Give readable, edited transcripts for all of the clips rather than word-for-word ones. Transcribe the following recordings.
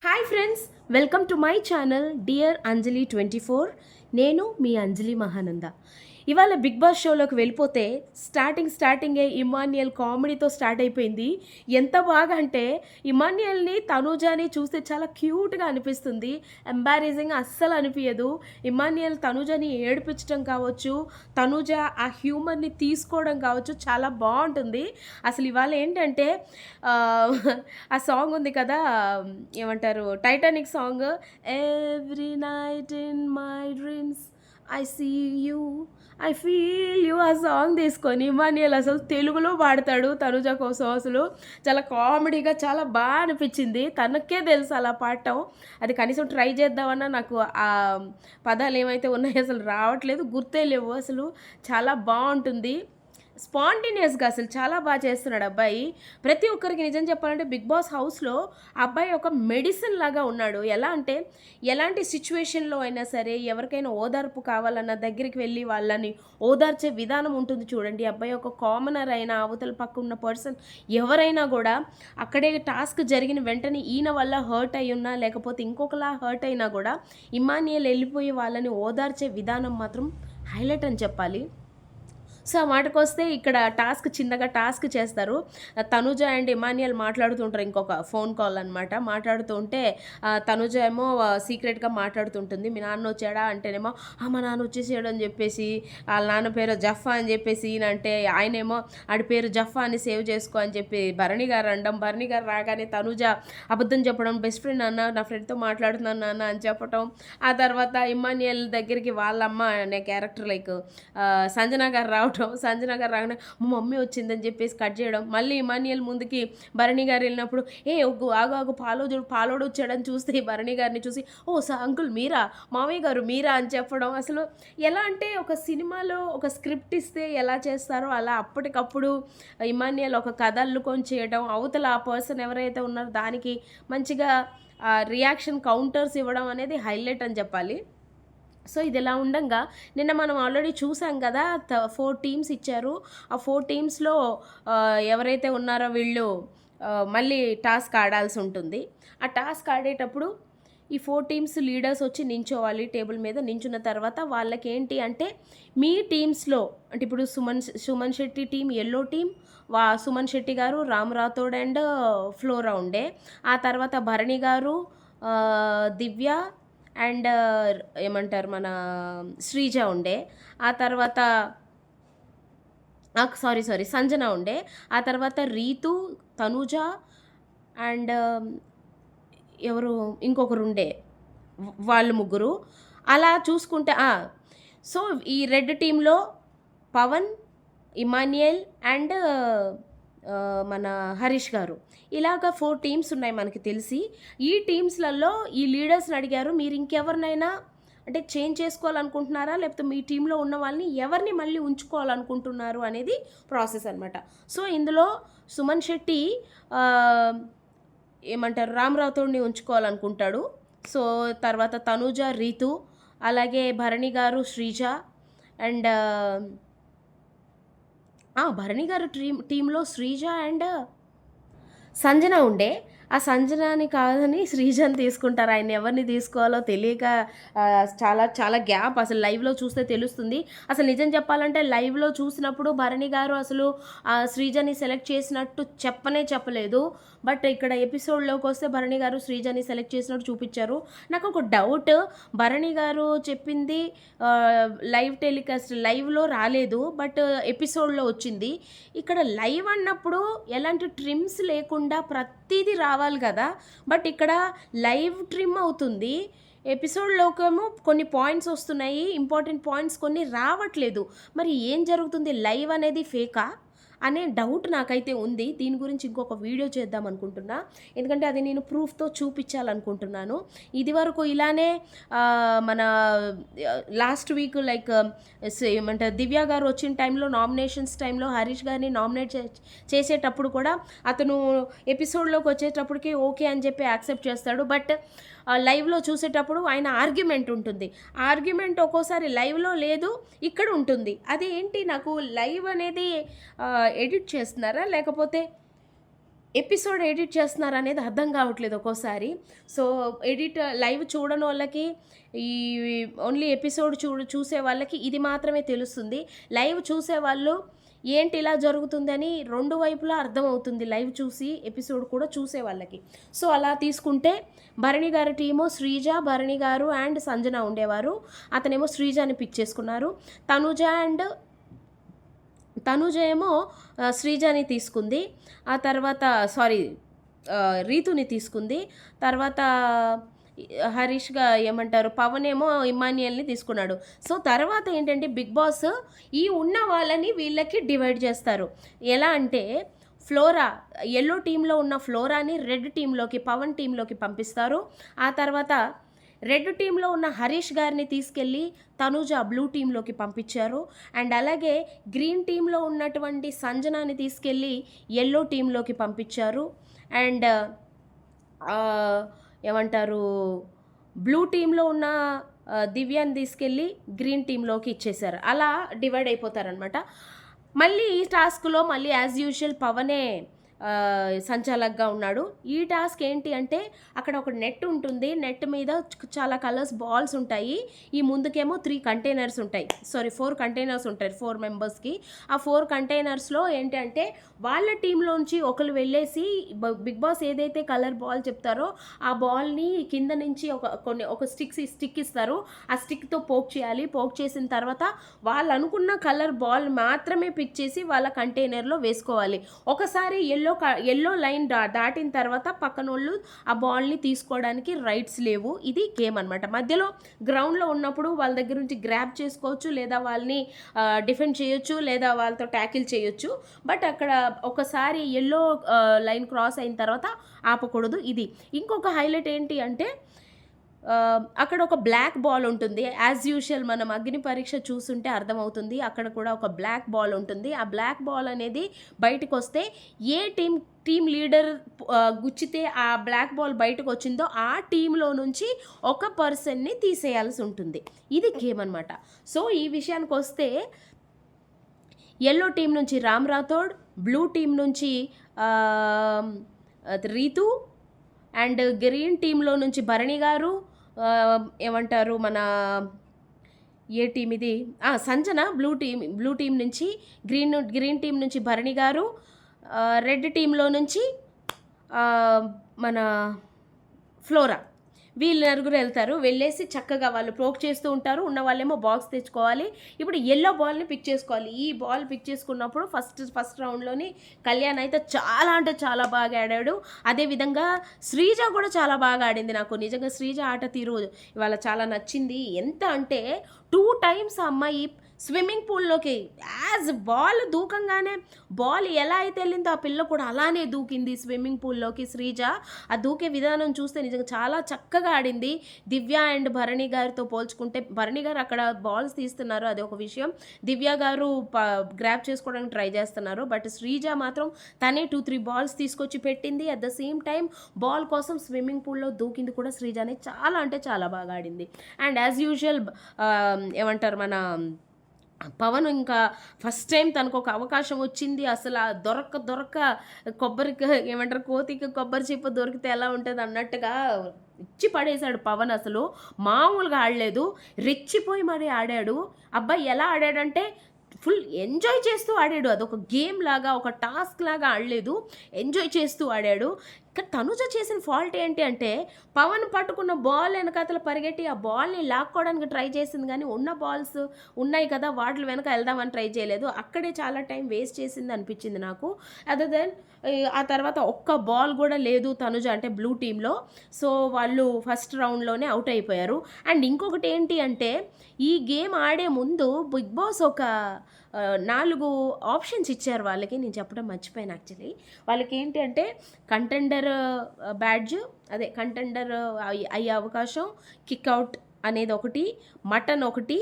Hi friends, welcome to my channel dear Anjali 24. నేను మీ అంజలి మహానంద. ఇవాళ big boss షోలోకి వెళ్ళిపోతే స్టార్టింగే ఇమాన్యుయల్ కామెడీతో స్టార్ట్ అయిపోయింది. ఎంత బాగా అంటే ఇమాన్యుయల్ని తనూజాని చూస్తే చాలా క్యూట్గా అనిపిస్తుంది. ఎంబారేజింగ్ అస్సలు అనిపించదు. ఇమాన్యుయల్ తనూజాని ఏడిపించడం కావచ్చు, తనూజ ఆ హ్యూమర్ని తీసుకోవడం కావచ్చు, చాలా బాగుంటుంది. అసలు ఇవాళ ఏంటంటే ఆ సాంగ్ ఉంది కదా, ఏమంటారు, Titanic song, every night in my dreams I see you I feel you, ఆ సాంగ్ తీసుకొని ఇమాన్యుయల్ అసలు తెలుగులో పాడతాడు తనుజ కోసం. అసలు చాలా కామెడీగా చాలా బాగా అనిపించింది. తనకే తెలుసు అలా పాడటం. అది కనీసం ట్రై చేద్దామన్నా నాకు ఆ పదాలు ఏమైతే ఉన్నాయో అసలు రావట్లేదు, గుర్తే లేవు. అసలు చాలా బాగుంటుంది. స్పాంటేనియస్గా అసలు చాలా బాగా చేస్తున్నాడు అబ్బాయి. ప్రతి ఒక్కరికి నిజం చెప్పాలంటే బిగ్ బాస్ హౌస్లో అబ్బాయి ఒక మెడిసిన్ లాగా ఉన్నాడు. ఎలా అంటే ఎలాంటి సిచ్యువేషన్లో అయినా సరే ఎవరికైనా ఓదార్పు కావాలన్న దగ్గరికి వెళ్ళి వాళ్ళని ఓదార్చే విధానం ఉంటుంది చూడండి. అబ్బాయి ఒక కామనర్ అయినా అవతల పక్క ఉన్న పర్సన్ ఎవరైనా కూడా అక్కడే టాస్క్ జరిగిన వెంటనే ఈయన వల్ల హర్ట్ అయి ఉన్నా లేకపోతే ఇంకొకలా హర్ట్ అయినా కూడా ఇమాన్యుయల్ వెళ్ళిపోయి వాళ్ళని ఓదార్చే విధానం మాత్రం హైలైట్ అని చెప్పాలి. సో ఆ మాటకు వస్తే ఇక్కడ చిన్నగా టాస్క్ చేస్తారు. తనుజ అండ్ ఇమాన్యుయల్ మాట్లాడుతుంటారు, ఇంకొక ఫోన్ కాల్ అనమాట. మాట్లాడుతూ ఉంటే తనుజ ఏమో సీక్రెట్గా మాట్లాడుతుంటుంది. మీ నాన్న వచ్చాడా అంటేనేమో మా నాన్న వచ్చేసాడు అని చెప్పేసి, వాళ్ళ నాన్న పేరు జఫా అని చెప్పేసి ఈయనంటే ఆయనేమో ఆడి పేరు జఫా అని సేవ్ చేసుకో అని చెప్పి భరణి గారు అనడం. భరణి గారు రాగానే తనుజ అబద్ధం చెప్పడం, బెస్ట్ ఫ్రెండ్ అన్న, నా ఫ్రెండ్తో మాట్లాడుతున్నాను నాన్న అని చెప్పటం. ఆ తర్వాత ఇమాన్యుయల్ దగ్గరికి వాళ్ళమ్మ అనే క్యారెక్టర్ లైక్ సంజన గారు రావడం. సంజన గారు రాగానే మా మమ్మీ వచ్చిందని చెప్పేసి కట్ చేయడం. మళ్ళీ ఇమాన్యుయల్ ముందుకి భరణి గారు వెళ్ళినప్పుడు ఆగు పాలోడు వచ్చాడని చూస్తే భరణి గారిని చూసి అంకుల్ మీరా, మామయ్య గారు మీరా అని చెప్పడం. అసలు ఎలా అంటే ఒక సినిమాలో ఒక స్క్రిప్ట్ ఇస్తే ఎలా చేస్తారో అలా అప్పటికప్పుడు ఇమాన్యుయల్ ఒక కథ అల్లుకొని చేయడం, అవతల ఆ పర్సన్ ఎవరైతే ఉన్నారో దానికి మంచిగా రియాక్షన్ కౌంటర్స్ ఇవ్వడం అనేది హైలైట్ అని చెప్పాలి. సో ఇది ఎలా ఉండగా నిన్న మనం ఆల్రెడీ చూసాం కదా, 4 టీమ్స్ ఇచ్చారు. ఆ 4 టీమ్స్లో ఎవరైతే ఉన్నారో వీళ్ళు మళ్ళీ టాస్క్ ఆడాల్సి ఉంటుంది. ఆ టాస్క్ ఆడేటప్పుడు ఈ 4 టీమ్స్ లీడర్స్ వచ్చి నించోవాలి. టేబుల్ మీద నించున్న తర్వాత వాళ్ళకి ఏంటి అంటే మీ టీమ్స్లో అంటే ఇప్పుడు Suman Shetty team yellow team, Suman Shetty గారు, రామ్ రాథోడ్ అండ్ ఫ్లోరా ఉండే. ఆ తర్వాత భరణి గారు, దివ్య అండ్ ఏమంటారు మన శ్రీజ ఉండే. ఆ తర్వాత సారీ సంజన ఉండే. ఆ తర్వాత రీతు, తనుజ అండ్ ఎవరు ఇంకొకరు ఉండే, వాళ్ళు ముగ్గురు. అలా చూసుకుంటే సో ఈ రెడ్ టీంలో పవన్, ఇమాన్యుయల్ అండ్ మన హరీష్ గారు, ఇలాగ 4 టీమ్స్ ఉన్నాయి మనకి తెలిసి. ఈ టీమ్స్లలో ఈ లీడర్స్ని అడిగారు, మీరు ఇంకెవరినైనా అంటే చేంజ్ చేసుకోవాలనుకుంటున్నారా, లేకపోతే మీ టీంలో ఉన్న వాళ్ళని ఎవరిని మళ్ళీ ఉంచుకోవాలనుకుంటున్నారు అనేది ప్రాసెస్ అనమాట. సో ఇందులో సుమన్ శెట్టి ఏమంటారు రామ్ రాథోడ్ని ఉంచుకోవాలనుకుంటాడు. సో తర్వాత తనూజ, రీతు, అలాగే భరణి గారు, శ్రీజ అండ్ భరణి గారు టీంలో శ్రీజ అండ్ సంజన ఉండే. ఆ సంజనాని కాదని శ్రీజని తీసుకుంటారు. ఆయన ఎవరిని తీసుకోవాలో తెలియక చాలా చాలా గ్యాప్. అసలు లైవ్లో చూస్తే తెలుస్తుంది. అసలు నిజం చెప్పాలంటే లైవ్లో చూసినప్పుడు భరణి గారు అసలు శ్రీజని సెలెక్ట్ చేసినట్టు చెప్పలేదు. బట్ ఇక్కడ ఎపిసోడ్లోకి వస్తే భరణి గారు శ్రీజని సెలెక్ట్ చేసినట్టు చూపించారు. నాకు ఒక డౌట్, భరణి గారు చెప్పింది లైవ్ టెలికాస్ట్ లైవ్లో రాలేదు, బట్ ఎపిసోడ్లో వచ్చింది. ఇక్కడ లైవ్ అన్నప్పుడు ఎలాంటి ట్రిమ్స్ లేకుండా ప్రతిదీ రావాలి కదా, బట్ ఇక్కడ లైవ్ ట్రిమ్ అవుతుంది. ఎపిసోడ్లోకేమో కొన్ని పాయింట్స్ వస్తున్నాయి, ఇంపార్టెంట్ పాయింట్స్ కొన్ని రావట్లేదు. మరి ఏం జరుగుతుంది, లైవ్ అనేది ఫేకా అనే డౌట్ నాకైతే ఉంది. దీని గురించి ఇంకొక వీడియో చేద్దాం అనుకుంటున్నా, ఎందుకంటే అది నేను ప్రూఫ్తో చూపించాలనుకుంటున్నాను. ఇది వరకు ఇలానే మన లాస్ట్ వీక్ లైక్ ఏమంటారు దివ్య గారు వచ్చిన టైంలో, నామినేషన్స్ టైంలో హరీష్ గారిని నామినేట్ చేసేటప్పుడు కూడా అతను ఎపిసోడ్లోకి వచ్చేటప్పటికి ఓకే అని చెప్పి యాక్సెప్ట్ చేస్తాడు. బట్ లైవ్లో చూసేటప్పుడు ఆయన ఆర్గ్యుమెంట్ ఉంటుంది. ఆర్గ్యుమెంట్ ఒక్కోసారి లైవ్లో లేదు, ఇక్కడ ఉంటుంది. అది ఏంటి, నాకు లైవ్ అనేది ఎడిట్ చేస్తున్నారా లేకపోతే ఎపిసోడ్ ఎడిట్ చేస్తున్నారనేది అర్థం కావట్లేదు ఒక్కోసారి. సో, లైవ్ చూడనోళ్ళకి, ఈ ఓన్లీ ఎపిసోడ్ చూసే వాళ్ళకి ఇది మాత్రమే తెలుస్తుంది. లైవ్ చూసేవాళ్ళు ఏంటి ఇలా జరుగుతుందని 2 వైపులా అర్థమవుతుంది లైవ్ చూసి ఎపిసోడ్ కూడా చూసే వాళ్ళకి. సో, అలా తీసుకుంటే భరణి గారి టీము శ్రీజ, భరణి గారు అండ్ సంజన ఉండేవారు. అతనేమో శ్రీజని పిక్ చేసుకున్నారు. తనుజ ఏమో శ్రీజని తీసుకుంది. ఆ తర్వాత రీతుని తీసుకుంది. తర్వాత హరీష్గా ఏమంటారు, పవన్ ఏమో ఇమాన్యుయల్ని తీసుకున్నాడు. సో తర్వాత ఏంటంటే బిగ్ బాస్ ఈ ఉన్న వాళ్ళని వీళ్ళకి డివైడ్ చేస్తారు. ఎలా అంటే ఫ్లోరా, ఎల్లో టీంలో ఉన్న ఫ్లోరాని రెడ్ టీంలోకి, పవన్ టీంలోకి పంపిస్తారు. ఆ తర్వాత రెడ్ టీంలో ఉన్న హరీష్ గారిని తీసుకెళ్ళి తనుజ బ్లూ టీంలోకి పంపించారు. అండ్ అలాగే గ్రీన్ టీంలో ఉన్నటువంటి సంజనాని తీసుకెళ్ళి ఎల్లో టీంలోకి పంపించారు. అండ్ ఏమంటారు, బ్లూ టీంలో ఉన్న దివ్యాని తీసుకెళ్ళి గ్రీన్ టీంలోకి ఇచ్చేశారు. అలా డివైడ్ అయిపోతారనమాట. మళ్ళీ ఈ టాస్క్లో మళ్ళీ యాజ్ యూజువల్ పవనే సంచాలకుగా ఉన్నాడు. ఈ టాస్క్ ఏంటి అంటే అక్కడ ఒక నెట్ ఉంటుంది. నెట్ మీద చాలా కలర్స్ బాల్స్ ఉంటాయి. ఈ ముందుకేమో 4 కంటైనర్స్ ఉంటాయి. 4 కంటైనర్స్ ఉంటాయి 4 మెంబర్స్కి. ఆ 4 కంటైనర్స్లో ఏంటి అంటే వాళ్ళ టీంలోంచి ఒకరు వెళ్ళేసి బిగ్ బాస్ ఏదైతే కలర్ బాల్ చెప్తారో ఆ బాల్ని కింద నుంచి ఒక స్టిక్ ఇస్తారు. ఆ స్టిక్తో పోక్ చేయాలి. పోక్ చేసిన తర్వాత వాళ్ళు అనుకున్న కలర్ బాల్ మాత్రమే పిక్ చేసి వాళ్ళ కంటైనర్లో వేసుకోవాలి. ఒకసారి ఎల్లో లైన్ దాటిన తర్వాత పక్కనోళ్ళు ఆ బాల్ని తీసుకోవడానికి రైట్స్ లేవు. ఇది గేమ్ అనమాట. మధ్యలో గ్రౌండ్లో ఉన్నప్పుడు వాళ్ళ దగ్గర నుంచి గ్రాబ్ చేసుకోవచ్చు, లేదా వాళ్ళని డిఫెండ్ చేయొచ్చు, లేదా వాళ్ళతో ట్యాకిల్ చేయొచ్చు. బట్ అక్కడ ఒకసారి ఎల్లో లైన్ క్రాస్ అయిన తర్వాత ఆపకూడదు. ఇది ఇంకొక హైలైట్ ఏంటి అంటే అక్కడ ఒక బ్లాక్ బాల్ ఉంటుంది. యాజ్ యూజువల్ మనం అగ్ని పరీక్ష చూస్తుంటే అర్థమవుతుంది. అక్కడ కూడా ఒక బ్లాక్ బాల్ ఉంటుంది. ఆ బ్లాక్ బాల్ అనేది బయటకు వస్తే ఏ టీమ్ లీడర్ గుచ్చితే ఆ బ్లాక్ బాల్ బయటకు వచ్చిందో ఆ టీంలో నుంచి ఒక పర్సన్ని తీసేయాల్సి ఉంటుంది. ఇది గేమ్ అనమాట. సో ఈ విషయానికి వస్తే ఎల్లో టీం నుంచి రామ్ రాథోడ్, బ్లూ టీం నుంచి రీతు, అండ్ గ్రీన్ టీంలో నుంచి భరణి గారు, ఏమంటారు మన ఏ టీం ఇది, సంజన బ్లూ టీం నుంచి, గ్రీన్ టీం నుంచి భరణి గారు, రెడ్ టీంలో నుంచి మన ఫ్లోరా, వీళ్ళు నలుగురు వెళ్తారు. వెళ్ళేసి చక్కగా వాళ్ళు ప్రోక్ చేస్తూ ఉంటారు. ఉన్న వాళ్ళేమో బాక్స్ తెచ్చుకోవాలి. ఇప్పుడు ఎల్లో బాల్ని పిక్ చేసుకోవాలి. ఈ బాల్ పిక్ చేసుకున్నప్పుడు ఫస్ట్ రౌండ్లోని కళ్యాణ్ అయితే చాలా అంటే చాలా బాగా ఆడాడు. అదేవిధంగా శ్రీజ కూడా చాలా బాగా ఆడింది. నాకు నిజంగా శ్రీజ ఆట తీరు ఇవాళ చాలా నచ్చింది. ఎంత అంటే 2 times ఆ అమ్మాయి స్విమ్మింగ్ పూల్లోకి యాజ్ బాల్ దూకంగానే బాల్ ఎలా అయితే వెళ్ళిందో ఆ పిల్ల కూడా అలానే దూకింది స్విమ్మింగ్ పూల్లోకి. శ్రీజ ఆ దూకే విధానం చూస్తే నిజంగా చాలా చక్కగా ఆడింది. దివ్య అండ్ భరణి గారితో పోల్చుకుంటే, భరణి గారు అక్కడ బాల్స్ తీస్తున్నారు, అది ఒక విషయం. దివ్య గారు గ్రాప్ చేసుకోవడానికి ట్రై చేస్తున్నారు. బట్ శ్రీజ మాత్రం తనే 2-3 బాల్స్ తీసుకొచ్చి పెట్టింది. At the same time ball కోసం స్విమ్మింగ్ పూల్లో దూకింది కూడా శ్రీజనే చాలా అంటే చాలా బాగా ఆడింది. అండ్ యాజ్ యూజువల్ ఏమంటారు మన పవన్ ఇంకా ఫస్ట్ టైం తనకు ఒక అవకాశం వచ్చింది. అసలు దొరక్క కొబ్బరికి ఏమంటారు, కోతికి కొబ్బరి చిప్ప దొరికితే ఎలా ఉంటుంది అన్నట్టుగా ఇచ్చి పడేశాడు పవన్. అసలు మామూలుగా ఆడలేదు, రెచ్చిపోయి మరి ఆడాడు. అబ్బాయి ఎలా ఆడాడంటే ఫుల్ ఎంజాయ్ చేస్తూ ఆడాడు. అదొక గేమ్ లాగా, ఒక టాస్క్ లాగా ఆడలేదు, ఎంజాయ్ చేస్తూ ఆడాడు. ఇక్కడ తనుజ చేసిన ఫాల్ట్ ఏంటి అంటే పవన్ పట్టుకున్న బాల్ వెనకాతల పరిగెట్టి ఆ బాల్ని లాక్కోవడానికి ట్రై చేసింది, కానీ ఉన్న బాల్స్ ఉన్నాయి కదా వాటి వెనక వెళ్దామని ట్రై చేయలేదు. అక్కడే చాలా టైం వేస్ట్ చేసింది అనిపించింది నాకు. అదర్ దెన్ ఆ తర్వాత ఒక్క బాల్ కూడా లేదు తనుజ అంటే బ్లూ టీంలో. సో వాళ్ళు ఫస్ట్ రౌండ్లోనే అవుట్ అయిపోయారు. అండ్ ఇంకొకటి ఏంటి అంటే ఈ గేమ్ ఆడే ముందు బిగ్ బాస్ ఒక 4 ఆప్షన్స్ ఇచ్చారు వాళ్ళకి. నేను చెప్పడం మర్చిపోయాను యాక్చువల్లీ. వాళ్ళకి ఏంటి అంటే కంటెండర్ బ్యాడ్జ్, అదే కంటెండర్ అయ్యే అవకాశం, కిక్అవుట్ అనేది ఒకటి, మటన్ ఒకటి,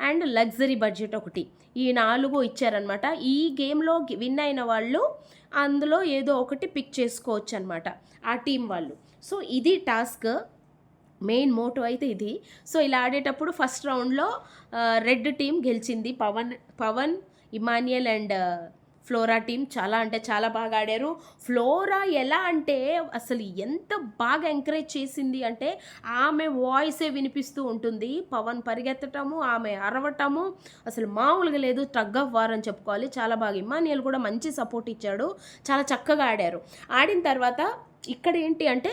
అండ్ లగ్జరీ బడ్జెట్ ఒకటి. ఈ 4 ఇచ్చారనమాట. ఈ గేమ్లో విన్ అయిన వాళ్ళు అందులో ఏదో ఒకటి పిక్ చేసుకోవచ్చు అనమాట ఆ టీం వాళ్ళు. సో ఇది టాస్క్, మెయిన్ మోటో అయితే ఇది. సో ఇలా ఆడేటప్పుడు ఫస్ట్ రౌండ్లో రెడ్ టీం గెలిచింది. Pawan, Emmanuel and Flora team చాలా అంటే చాలా బాగా ఆడారు. ఫ్లోరా ఎలా అంటే అసలు ఎంత బాగా ఎంకరేజ్ చేసింది అంటే ఆమె వాయిసే వినిపిస్తూ ఉంటుంది. పవన్ పరిగెత్తటము, ఆమె అరవటము అసలు మామూలుగా లేదు. టగ్ ఆఫ్ వార్ అని చెప్పుకోవాలి. చాలా బాగా ఇమ్మాన్యుయల్ కూడా మంచి సపోర్ట్ ఇచ్చాడు. చాలా చక్కగా ఆడారు. ఆడిన తర్వాత ఇక్కడ ఏంటి అంటే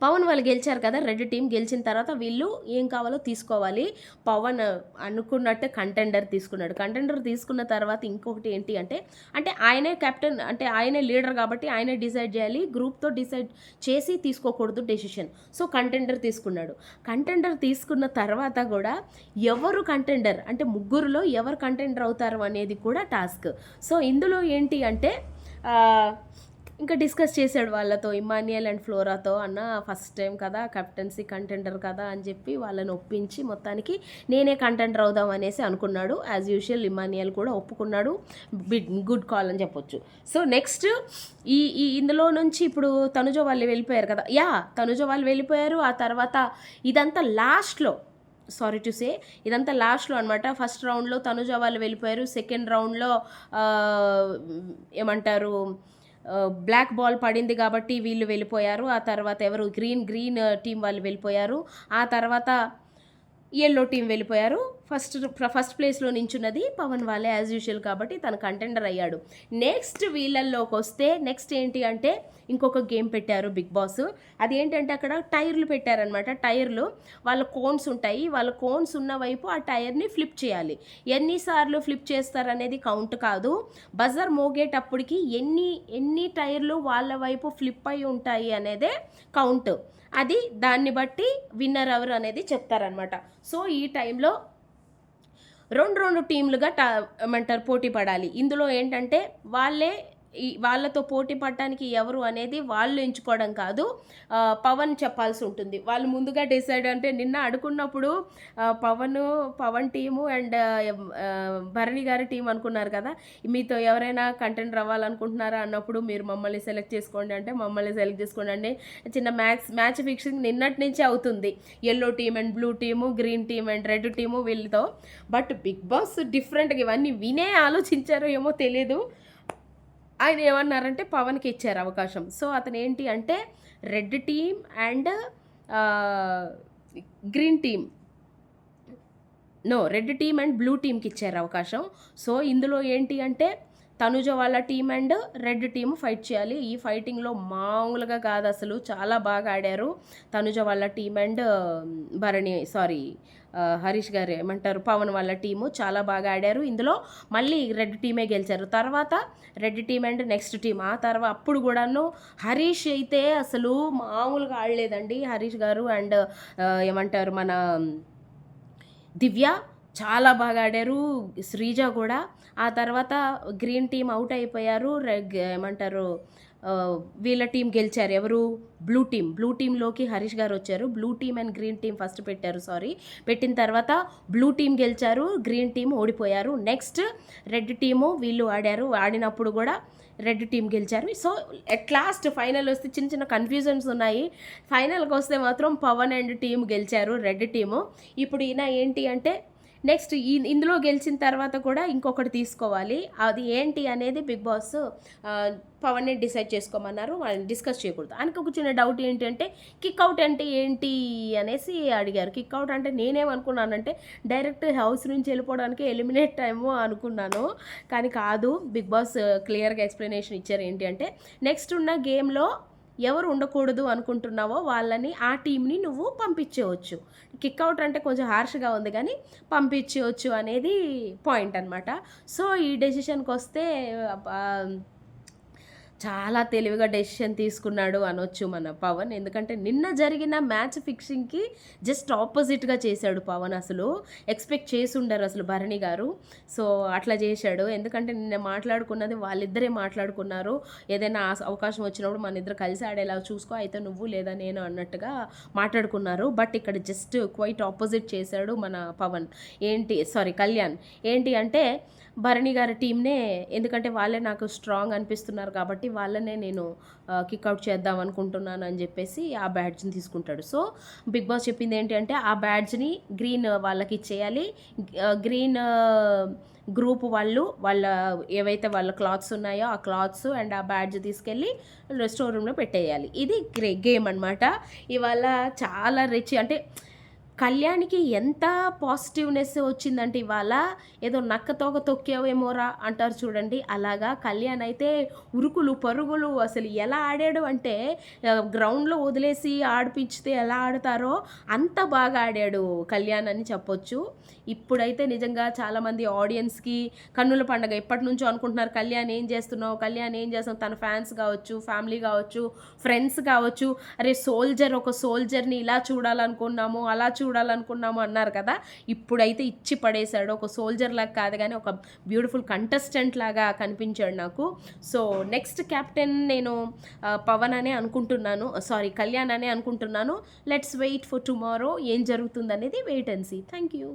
పవన్ వాళ్ళు గెలిచారు కదా, రెడ్ టీం గెలిచిన తర్వాత వీళ్ళు ఏం కావాలో తీసుకోవాలి. పవన్ అనుకున్నట్టే కంటెండర్ తీసుకున్నాడు. కంటెండర్ తీసుకున్న తర్వాత ఇంకొకటి ఏంటి అంటే ఆయనే కెప్టెన్, అంటే ఆయనే లీడర్ కాబట్టి ఆయనే డిసైడ్ చేయాలి. గ్రూప్తో డిసైడ్ చేసి తీసుకోకూడదు డెసిషన్. సో కంటెండర్ తీసుకున్నాడు. కంటెండర్ తీసుకున్న తర్వాత కూడా ఎవరు కంటెండర్ అంటే ముగ్గురులో ఎవరు కంటెండర్ అవుతారు అనేది కూడా టాస్క్. సో ఇందులో ఏంటి అంటే ఇంకా డిస్కస్ చేశాడు వాళ్ళతో, ఇమ్మాన్యుయల్ అండ్ ఫ్లోరాతో. అన్న ఫస్ట్ టైం కదా, కెప్టెన్సీ కంటెండర్ కదా అని చెప్పి వాళ్ళని ఒప్పించి మొత్తానికి నేనే కంటెండర్ అవుదాం అనేసి అనుకున్నాడు. యాజ్ యూజువల్ ఇమ్మాన్యుయల్ కూడా ఒప్పుకున్నాడు. గుడ్ కాల్ అని చెప్పొచ్చు. సో నెక్స్ట్ ఇందులో నుంచి ఇప్పుడు తనుజ వాళ్ళు వెళ్ళిపోయారు కదా, తనుజ వాళ్ళు వెళ్ళిపోయారు. ఆ తర్వాత ఇదంతా లాస్ట్లో, సారీ టు సే, ఇదంతా లాస్ట్లో అనమాట. ఫస్ట్ రౌండ్లో తనుజ వాళ్ళు వెళ్ళిపోయారు. సెకండ్ రౌండ్లో ఏమంటారు, బ్లాక్ బాల్ పడింది కాబట్టి వీళ్ళు వెళ్ళిపోయారు. ఆ తర్వాత ఎవరు గ్రీన్ టీం వాళ్ళు వెళ్ళిపోయారు. ఆ తర్వాత ఎల్లో టీం వెళ్ళిపోయారు. ఫస్ట్ ప్లేస్లో నించున్నది పవన్ వాళ్ళే యాజ్ యూజువల్ కాబట్టి తన కంటెండర్ అయ్యాడు. నెక్స్ట్ వీళ్ళల్లోకి వస్తే నెక్స్ట్ ఏంటి అంటే ఇంకొక గేమ్ పెట్టారు బిగ్ బాస్. అది ఏంటంటే అక్కడ టైర్లు పెట్టారనమాట. టైర్లు వాళ్ళ కోన్స్ ఉంటాయి. వాళ్ళ కోన్స్ ఉన్న వైపు ఆ టైర్ని ఫ్లిప్ చేయాలి. ఎన్నిసార్లు ఫ్లిప్ చేస్తారనేది కౌంట్ కాదు. బజర్ మోగేటప్పటికి ఎన్ని టైర్లు వాళ్ళ వైపు ఫ్లిప్ అయి ఉంటాయి అనేదే కౌంట్. అది దాన్ని బట్టి విన్నర్ ఎవరు అనేది చెప్తారనమాట. సో ఈ టైంలో రెండు టీంలుగా ఏమంటారు పోటీ పడాలి. ఇందులో ఏంటంటే వాళ్ళతో పోటీ పడటానికి ఎవరు అనేది వాళ్ళు ఎంచుకోవడం కాదు, పవన్ చెప్పాల్సి ఉంటుంది. వాళ్ళు ముందుగా డిసైడ్ అంటే నిన్న అడుగున్నప్పుడు పవన్ టీము అండ్ భరణి గారి టీం అనుకున్నారు కదా, మీతో ఎవరైనా కంటెంట్ అవ్వాలనుకుంటున్నారా అన్నప్పుడు మీరు మమ్మల్ని సెలెక్ట్ చేసుకోండి అంటే మమ్మల్ని సెలెక్ట్ చేసుకోండి అంటే చిన్న మ్యాచ్ ఫిక్సింగ్ నిన్నటి నుంచే అవుతుంది. Yellow team and blue team, green team and red team వీళ్ళతో. బట్ బిగ్ బాస్ డిఫరెంట్గా ఇవన్నీ వినే ఆలోచించారో ఏమో తెలీదు. ఆయన ఏమన్నారంటే పవన్కి ఇచ్చారు అవకాశం. సో అతను ఏంటి అంటే red team and green team red team and blue టీమ్కి ఇచ్చారు అవకాశం. సో ఇందులో ఏంటి అంటే తనుజ వాళ్ళ team and red team fight చేయాలి. ఈ ఫైటింగ్లో మామూలుగా కాదు అసలు, చాలా బాగా ఆడారు తనుజ వాళ్ళ టీం అండ్ హరీష్ గారు ఏమంటారు పవన్ వాళ్ళ టీము చాలా బాగా ఆడారు. ఇందులో మళ్ళీ రెడ్ టీమే గెలిచారు. తర్వాత red team and next team. ఆ తర్వాత అప్పుడు కూడాను హరీష్ అయితే అసలు మామూలుగా ఆడలేదండి. హరీష్ గారు అండ్ ఏమంటారు మన దివ్య చాలా బాగా ఆడారు, శ్రీజ కూడా. ఆ తర్వాత గ్రీన్ టీం అవుట్ అయిపోయారు. ఏమంటారు వీళ్ళ టీం గెలిచారు. ఎవరు? బ్లూ టీంలోకి హరీష్ గారు వచ్చారు. Blue team and green team first పెట్టిన తర్వాత బ్లూ టీం గెలిచారు, గ్రీన్ టీం ఓడిపోయారు. నెక్స్ట్ రెడ్ టీము వీళ్ళు ఆడినప్పుడు కూడా రెడ్ టీం గెలిచారు. సో ఎట్ లాస్ట్ ఫైనల్ వస్తే చిన్న కన్ఫ్యూజన్స్ ఉన్నాయి. ఫైనల్కి వస్తే మాత్రం పవన్ అండ్ టీం గెలిచారు, రెడ్ టీము. ఇప్పుడు ఈయన ఏంటి అంటే నెక్స్ట్ ఇందులో గెలిచిన తర్వాత కూడా ఇంకొకటి తీసుకోవాలి. అది ఏంటి అనేది బిగ్ బాస్ పవన్ని డిసైడ్ చేసుకోమన్నారు. వాళ్ళని డిస్కస్ చేయకూడదు. ఆయనకు ఒక చిన్న డౌట్ ఏంటంటే కిక్అవుట్ అంటే ఏంటి అనేసి అడిగారు. కిక్అవుట్ అంటే నేనేమనుకున్నానంటే డైరెక్ట్ హౌస్ నుంచి వెళ్ళిపోవడానికి ఎలిమినేట్ టైము అనుకున్నాను, కానీ కాదు. బిగ్ బాస్ క్లియర్గా ఎక్స్ప్లెనేషన్ ఇచ్చారు. ఏంటి అంటే నెక్స్ట్ ఉన్న గేమ్లో ఎవరు ఉండకూడదు అనుకుంటున్నావో వాళ్ళని ఆ టీంని నువ్వు పంపించవచ్చు. కిక్అవుట్ అంటే కొంచెం హార్ష్గా ఉంది కానీ పంపించవచ్చు అనేది పాయింట్ అనమాట. సో ఈ డెసిషన్కి వస్తే చాలా తెలివిగా డెసిషన్ తీసుకున్నాడు అనొచ్చు మన పవన్. ఎందుకంటే నిన్న జరిగిన మ్యాచ్ ఫిక్సింగ్కి జస్ట్ ఆపోజిట్గా చేశాడు పవన్. అసలు ఎక్స్పెక్ట్ చేసి ఉండరు అసలు భరణి గారు. సో అట్లా చేశాడు. ఎందుకంటే నిన్న మాట్లాడుకున్నది వాళ్ళిద్దరే మాట్లాడుకున్నారు. ఏదైనా అవకాశం వచ్చినప్పుడు మన ఇద్దరు కలిసి ఆడేలా చూసుకో, అయితే నువ్వు లేదా నేను అన్నట్టుగా మాట్లాడుకున్నారు. బట్ ఇక్కడ జస్ట్ క్వైట్ ఆపోజిట్ చేశాడు మన పవన్. కళ్యాణ్. ఏంటి అంటే భరణి గారి టీంనే, ఎందుకంటే వాళ్ళే నాకు స్ట్రాంగ్ అనిపిస్తున్నారు కాబట్టి కాబట్టి వాళ్ళనే నేను కిక్అవుట్ చేద్దాం అనుకుంటున్నాను అని చెప్పేసి ఆ బ్యాడ్జ్ని తీసుకుంటాడు. సో బిగ్ బాస్ చెప్పింది ఏంటి అంటే ఆ బ్యాడ్జ్ని గ్రీన్ వాళ్ళకి ఇచ్చేయాలి. గ్రీన్ గ్రూప్ వాళ్ళు వాళ్ళ ఏవైతే వాళ్ళ క్లాత్స్ ఉన్నాయో ఆ క్లాత్స్ అండ్ ఆ బ్యాడ్జ్ తీసుకెళ్ళి స్టోర్ రూమ్లో పెట్టేయాలి. ఇది గేమ్ అనమాట. ఇవాళ చాలా రిచ్ అంటే కళ్యాణ్‌కి ఎంత పాజిటివ్‌నెస్ వచ్చిందంటే ఇవాళ ఏదో నక్కతోక తొక్కావేమోరా అంటారు చూడండి. అలాగా కళ్యాణ్ అయితే ఉరుకులు, పరుగులు అసలు ఎలా ఆడాడు అంటే గ్రౌండ్‌లో వదిలేసి ఆడిపించితే ఎలా ఆడతారో అంత బాగా ఆడాడు కళ్యాణ్ అని చెప్పొచ్చు. ఇప్పుడైతే నిజంగా చాలామంది ఆడియన్స్‌కి కన్నుల పండగ. ఎప్పటినుంచో అనుకుంటున్నారు కళ్యాణ్ ఏం చేస్తున్నావు? కళ్యాణ్ ఏం చేస్తున్నావు? తన ఫ్యాన్స్ కావచ్చు, ఫ్యామిలీ కావచ్చు, ఫ్రెండ్స్ కావచ్చు. అరే ఒక సోల్జర్‌ని ఇలా చూడాలనుకున్నాము, అలా చూడాలనుకున్నాము అన్నారు కదా. ఇప్పుడైతే ఇచ్చి పడేశాడు. ఒక సోల్జర్ లాగా కాదు కానీ ఒక బ్యూటిఫుల్ కంటెస్టెంట్ లాగా కనిపించాడు నాకు. సో నెక్స్ట్ కెప్టెన్ నేను పవన్ అనే అనుకుంటున్నాను, సారీ కళ్యాణ్ అనే అనుకుంటున్నాను. లెట్స్ వెయిట్ ఫర్ టుమారో ఏం జరుగుతుందనేది wait and see. Thank you.